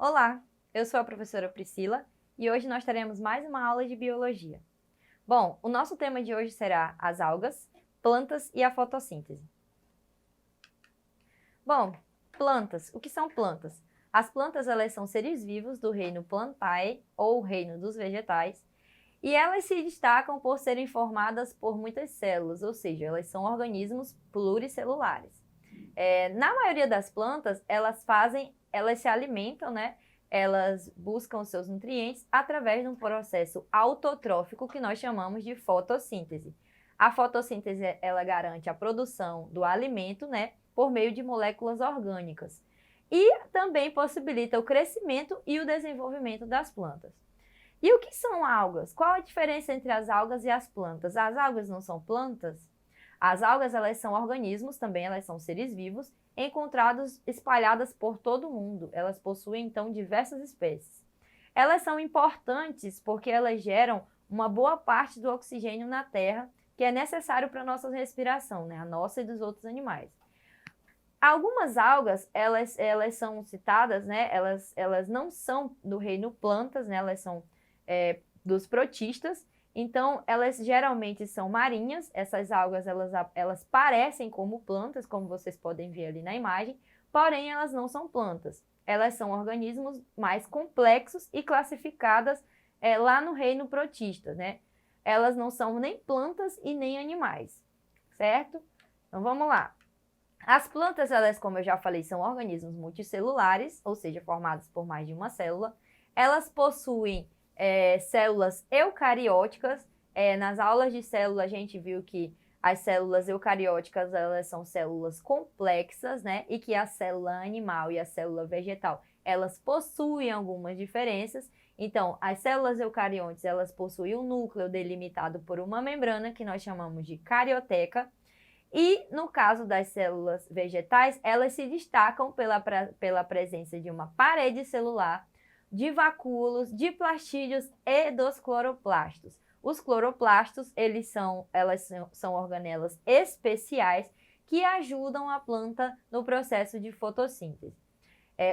Olá, eu sou a professora Priscila e hoje nós teremos mais uma aula de biologia. Bom, o nosso tema de hoje será as algas, plantas e a fotossíntese. Bom, plantas. O que são plantas? As plantas, elas são seres vivos do reino Plantae, ou reino dos vegetais, e elas se destacam por serem formadas por muitas células, ou seja, elas são organismos pluricelulares. Na maioria das plantas, elas se alimentam, né? Elas buscam os seus nutrientes através de um processo autotrófico que nós chamamos de fotossíntese. A fotossíntese, ela garante a produção do alimento, né? Por meio de moléculas orgânicas. E também possibilita o crescimento e o desenvolvimento das plantas. E o que são algas? Qual a diferença entre as algas e as plantas? As algas não são plantas? As algas, elas são organismos, também elas são seres vivos, encontrados espalhadas por todo o mundo. Elas possuem, então, diversas espécies. Elas são importantes porque elas geram uma boa parte do oxigênio na Terra, que é necessário para a nossa respiração, né? A nossa e dos outros animais. Algumas algas, elas são citadas, né? Elas não são do reino plantas, né? Elas são dos protistas. Então, elas geralmente são marinhas, essas algas elas parecem como plantas, como vocês podem ver ali na imagem, porém elas não são plantas. Elas são organismos mais complexos e classificadas lá no reino protista, né? Elas não são nem plantas e nem animais, certo? Então, vamos lá. As plantas, elas, como eu já falei, são organismos multicelulares, ou seja, formados por mais de uma célula. Elas possuem células eucarióticas. Nas aulas de célula a gente viu que as células eucarióticas, elas são células complexas, né? E que a célula animal e a célula vegetal, elas possuem algumas diferenças. Então, as células eucariontes, elas possuem um núcleo delimitado por uma membrana que nós chamamos de carioteca. E no caso das células vegetais, elas se destacam pela presença de uma parede celular, de vacúolos, de plastídeos e dos cloroplastos. Os cloroplastos, elas são organelas especiais que ajudam a planta no processo de fotossíntese.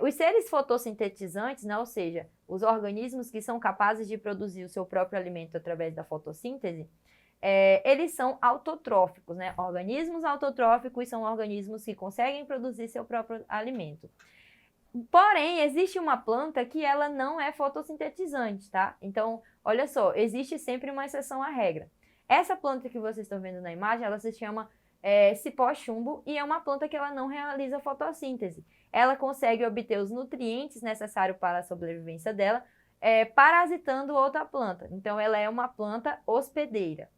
Os seres fotossintetizantes, né, ou seja, os organismos que são capazes de produzir o seu próprio alimento através da fotossíntese, eles são autotróficos, né? Organismos autotróficos são organismos que conseguem produzir seu próprio alimento. Porém, existe uma planta que ela não é fotossintetizante, tá? Então, olha só, existe sempre uma exceção à regra. Essa planta que vocês estão vendo na imagem, ela se chama cipó-chumbo e é uma planta que ela não realiza fotossíntese. Ela consegue obter os nutrientes necessários para a sobrevivência dela, parasitando outra planta. Então, ela é uma planta hospedeira.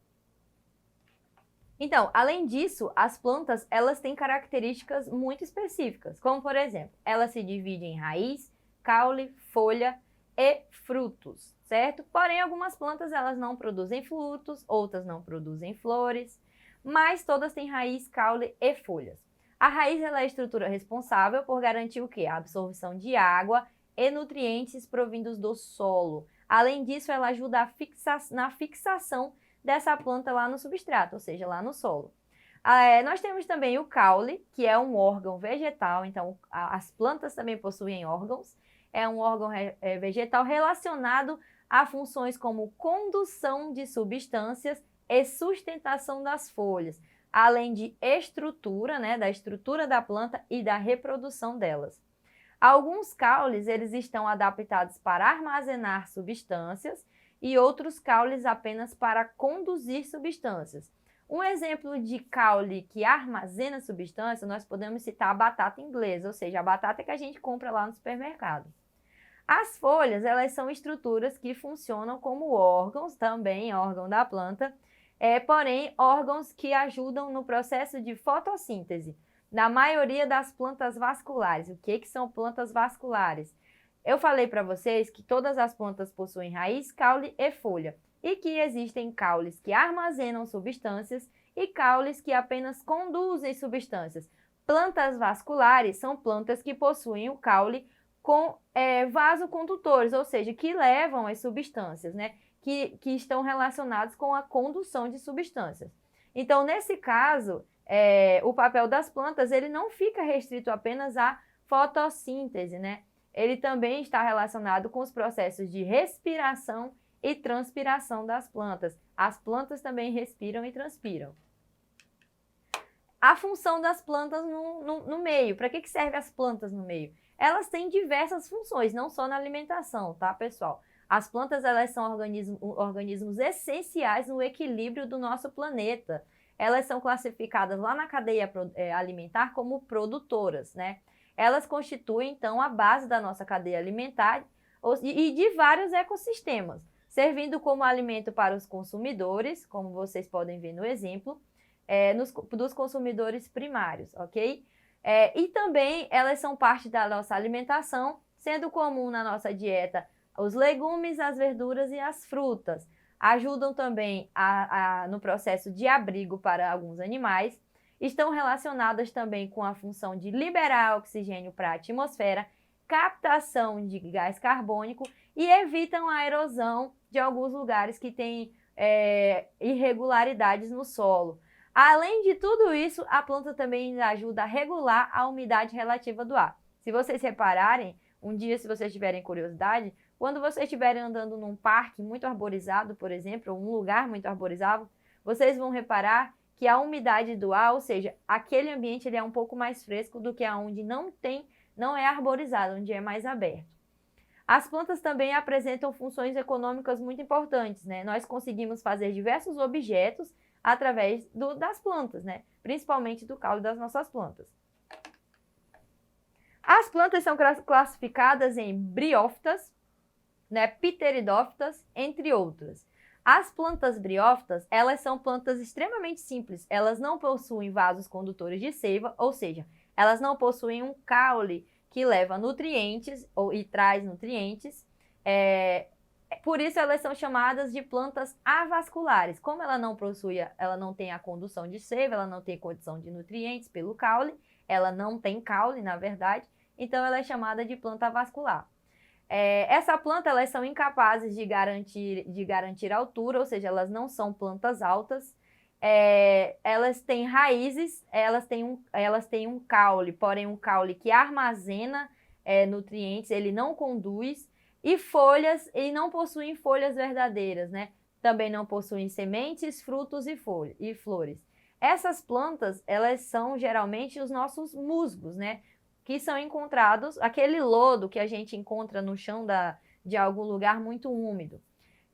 Então, além disso, as plantas, elas têm características muito específicas, como, por exemplo, elas se dividem em raiz, caule, folha e frutos, certo? Porém, algumas plantas, elas não produzem frutos, outras não produzem flores, mas todas têm raiz, caule e folhas. A raiz, ela é a estrutura responsável por garantir o quê? A absorção de água e nutrientes provindos do solo. Além disso, ela ajuda na fixação dessa planta lá no substrato, ou seja, lá no solo. Nós temos também o caule, que é um órgão vegetal, então as plantas também possuem órgãos, é um órgão vegetal relacionado a funções como condução de substâncias e sustentação das folhas, além de estrutura, né, da estrutura da planta e da reprodução delas. Alguns caules, eles estão adaptados para armazenar substâncias, e outros caules apenas para conduzir substâncias. Um exemplo de caule que armazena substância, nós podemos citar a batata inglesa, ou seja, a batata que a gente compra lá no supermercado. As folhas, elas são estruturas que funcionam como órgãos, também órgão da planta, porém órgãos que ajudam no processo de fotossíntese, na maioria das plantas vasculares. O que são plantas vasculares? Eu falei para vocês que todas as plantas possuem raiz, caule e folha, e que existem caules que armazenam substâncias e caules que apenas conduzem substâncias. Plantas vasculares são plantas que possuem o caule com vasocondutores, ou seja, que levam as substâncias, né, que estão relacionados com a condução de substâncias. Então, nesse caso, o papel das plantas ele não fica restrito apenas à fotossíntese, né? ele também está relacionado com os processos de respiração e transpiração das plantas. As plantas também respiram e transpiram. A função das plantas no meio. Para que servem as plantas no meio? Elas têm diversas funções, não só na alimentação, tá, pessoal? As plantas, elas são organismos essenciais no equilíbrio do nosso planeta. Elas são classificadas lá na cadeia alimentar como produtoras, né? Elas constituem, então, a base da nossa cadeia alimentar e de vários ecossistemas, servindo como alimento para os consumidores, como vocês podem ver no exemplo, dos consumidores primários, ok? E também elas são parte da nossa alimentação, sendo comum na nossa dieta os legumes, as verduras e as frutas. Ajudam também no processo de abrigo para alguns animais. Estão relacionadas também com a função de liberar oxigênio para a atmosfera, captação de gás carbônico e evitam a erosão de alguns lugares que têm irregularidades no solo. Além de tudo isso, a planta também ajuda a regular a umidade relativa do ar. Se vocês repararem, um dia, se vocês tiverem curiosidade, quando vocês estiverem andando num parque muito arborizado, por exemplo, ou um lugar muito arborizado, vocês vão reparar que a umidade do ar, ou seja, aquele ambiente ele é um pouco mais fresco do que onde não é arborizado, onde é mais aberto. As plantas também apresentam funções econômicas muito importantes, né? Nós conseguimos fazer diversos objetos através das plantas, né? Principalmente do caule das nossas plantas. As plantas são classificadas em briófitas, né, pteridófitas, entre outras. As plantas briófitas, elas são plantas extremamente simples. Elas não possuem vasos condutores de seiva, ou seja, elas não possuem um caule que leva nutrientes e traz nutrientes. Por isso elas são chamadas de plantas avasculares. Como ela não tem a condução de seiva, ela não tem condução de nutrientes pelo caule, ela não tem caule, na verdade, então ela é chamada de planta avascular. Essa planta, elas são incapazes de garantir altura, ou seja, elas não são plantas altas. Elas têm raízes, elas têm um caule, porém um caule que armazena nutrientes, ele não conduz, e folhas, e não possuem folhas verdadeiras, né? Também não possuem sementes, frutos e flores. Essas plantas, elas são geralmente os nossos musgos, né? Que são encontrados, aquele lodo que a gente encontra no chão de algum lugar muito úmido.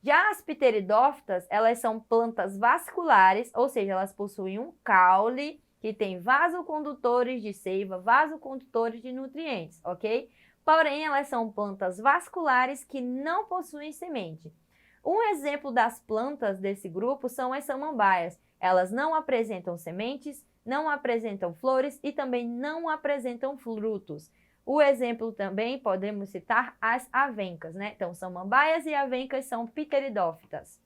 Já as pteridófitas, elas são plantas vasculares, ou seja, elas possuem um caule que tem vasocondutores de seiva, vasocondutores de nutrientes, ok? Porém, elas são plantas vasculares que não possuem semente. Um exemplo das plantas desse grupo são as samambaias. Elas não apresentam sementes, não apresentam flores e também não apresentam frutos. O exemplo também podemos citar as avencas, né? Então, samambaias e avencas são pteridófitas.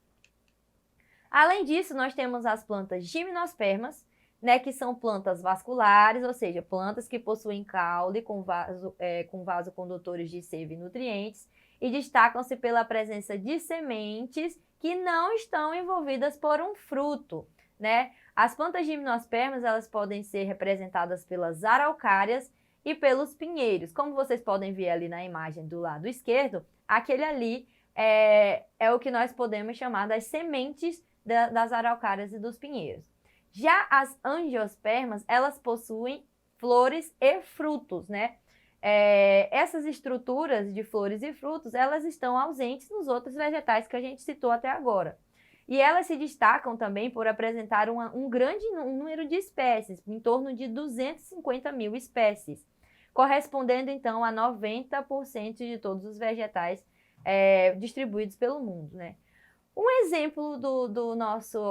Além disso, nós temos as plantas gimnospermas, né, que são plantas vasculares, ou seja, plantas que possuem caule com vasocondutores de seiva e nutrientes e destacam-se pela presença de sementes que não estão envolvidas por um fruto, né? As plantas gimnospermas, elas podem ser representadas pelas araucárias e pelos pinheiros. Como vocês podem ver ali na imagem do lado esquerdo, aquele ali é o que nós podemos chamar das sementes das araucárias e dos pinheiros. Já as angiospermas, elas possuem flores e frutos, né? Essas estruturas de flores e frutos, elas estão ausentes nos outros vegetais que a gente citou até agora. E elas se destacam também por apresentar um grande número de espécies, em torno de 250 mil espécies, correspondendo então a 90% de todos os vegetais distribuídos pelo mundo, né? Um exemplo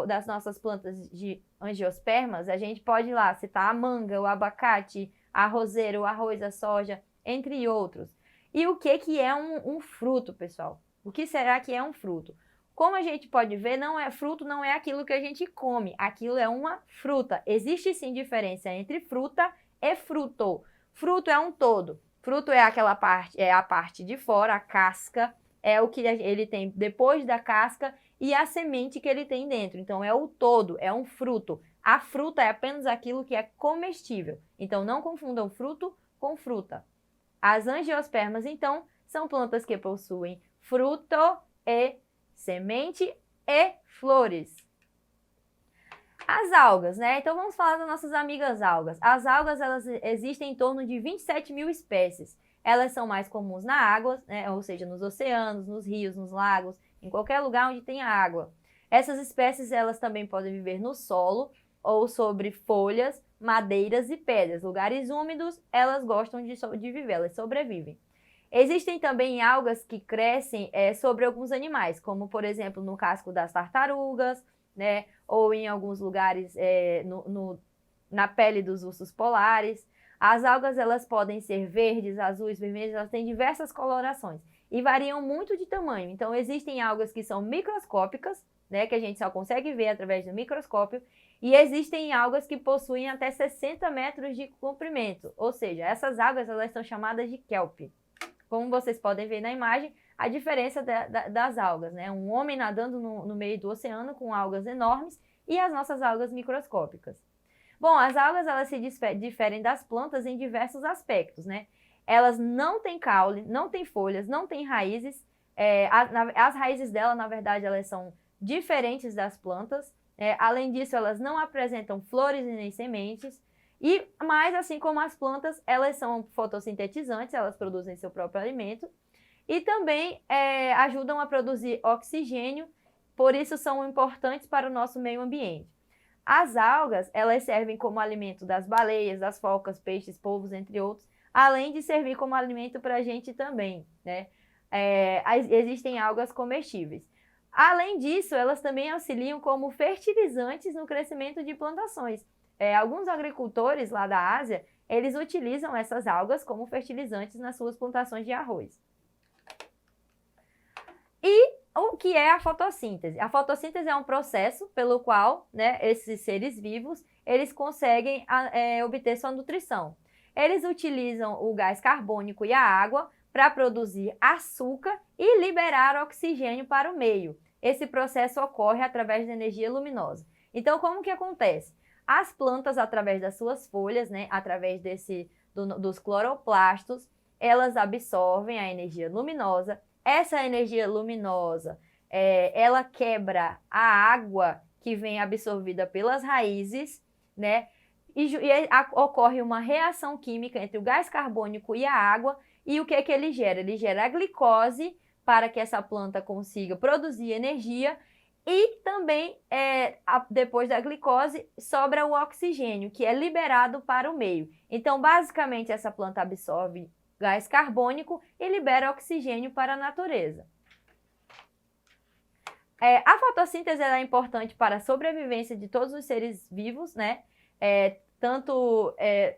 das nossas plantas de angiospermas, a gente pode ir lá citar a manga, o abacate, a roseira, o arroz, a soja, entre outros. E o que é um fruto, pessoal? O que será que é um fruto? Como a gente pode ver, fruto não é aquilo que a gente come, aquilo é uma fruta. Existe sim diferença entre fruta e fruto. Fruto é um todo. Fruto é aquela parte, é a parte de fora, a casca, é o que ele tem depois da casca e a semente que ele tem dentro. Então, é o todo, é um fruto. A fruta é apenas aquilo que é comestível. Então, não confundam fruto com fruta. As angiospermas, então, são plantas que possuem fruto e semente e flores. As algas, né? Então vamos falar das nossas amigas algas. As algas, elas existem em torno de 27 mil espécies. Elas são mais comuns na água, né? Ou seja, nos oceanos, nos rios, nos lagos, em qualquer lugar onde tenha água. Essas espécies, elas também podem viver no solo ou sobre folhas, madeiras e pedras. Lugares úmidos, elas gostam de viver, elas sobrevivem. Existem também algas que crescem sobre alguns animais, como por exemplo no casco das tartarugas, né? Ou em alguns lugares na pele dos ursos polares. As algas, elas podem ser verdes, azuis, vermelhas, elas têm diversas colorações e variam muito de tamanho. Então existem algas que são microscópicas, né? Que a gente só consegue ver através do microscópio, e existem algas que possuem até 60 metros de comprimento, ou seja, essas algas, elas são chamadas de kelp. Como vocês podem ver na imagem, a diferença das algas, né? Um homem nadando no meio do oceano com algas enormes e as nossas algas microscópicas. Bom, as algas, elas se diferem das plantas em diversos aspectos, né? Elas não têm caule, não têm folhas, não têm raízes. As raízes dela, na verdade, elas são diferentes das plantas. Além disso, elas não apresentam flores e nem sementes. Mas, assim como as plantas, elas são fotossintetizantes, elas produzem seu próprio alimento. E também ajudam a produzir oxigênio, por isso são importantes para o nosso meio ambiente. As algas, elas servem como alimento das baleias, das focas, peixes, polvos, entre outros, além de servir como alimento para a gente também, né? Existem algas comestíveis. Além disso, elas também auxiliam como fertilizantes no crescimento de plantações. Alguns agricultores lá da Ásia, eles utilizam essas algas como fertilizantes nas suas plantações de arroz. E o que é a fotossíntese? A fotossíntese é um processo pelo qual, né, esses seres vivos, eles conseguem obter sua nutrição. Eles utilizam o gás carbônico e a água para produzir açúcar e liberar oxigênio para o meio. Esse processo ocorre através da energia luminosa. Então, como que acontece? As plantas, através das suas folhas, né, através dos cloroplastos, elas absorvem a energia luminosa. Essa energia luminosa, ela quebra a água que vem absorvida pelas raízes, né? Ocorre uma reação química entre o gás carbônico e a água. E o que que ele gera? Ele gera a glicose para que essa planta consiga produzir energia. E também, depois da glicose, sobra o oxigênio, que é liberado para o meio. Então, basicamente, essa planta absorve gás carbônico e libera oxigênio para a natureza. A fotossíntese é importante para a sobrevivência de todos os seres vivos, né? Tanto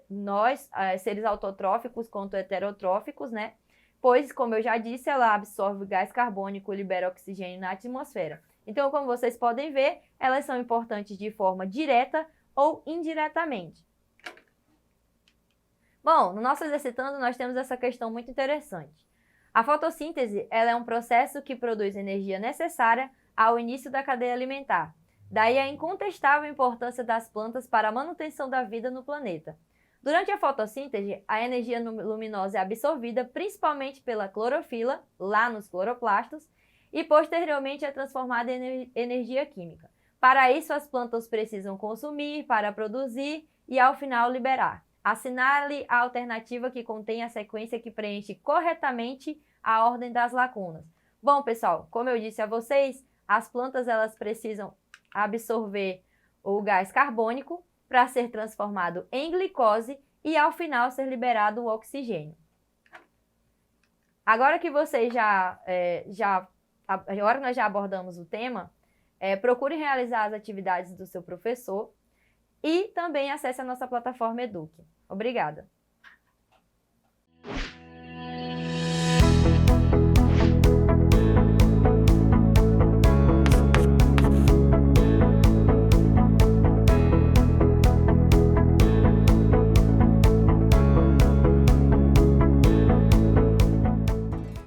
nós, seres autotróficos, quanto heterotróficos, né? Pois, como eu já disse, ela absorve gás carbônico e libera oxigênio na atmosfera. Então, como vocês podem ver, elas são importantes de forma direta ou indiretamente. Bom, no nosso Exercitando, nós temos essa questão muito interessante. A fotossíntese, ela é um processo que produz energia necessária ao início da cadeia alimentar. Daí a incontestável importância das plantas para a manutenção da vida no planeta. Durante a fotossíntese, a energia luminosa é absorvida principalmente pela clorofila, lá nos cloroplastos, e posteriormente é transformada em energia química. Para isso, as plantas precisam consumir para produzir e, ao final, liberar. Assinale a alternativa que contém a sequência que preenche corretamente a ordem das lacunas. Bom, pessoal, como eu disse a vocês, as plantas elas precisam absorver o gás carbônico para ser transformado em glicose e, ao final, ser liberado o oxigênio. Agora que vocês agora que nós já abordamos o tema, procure realizar as atividades do seu professor e também acesse a nossa plataforma Eduque. Obrigada!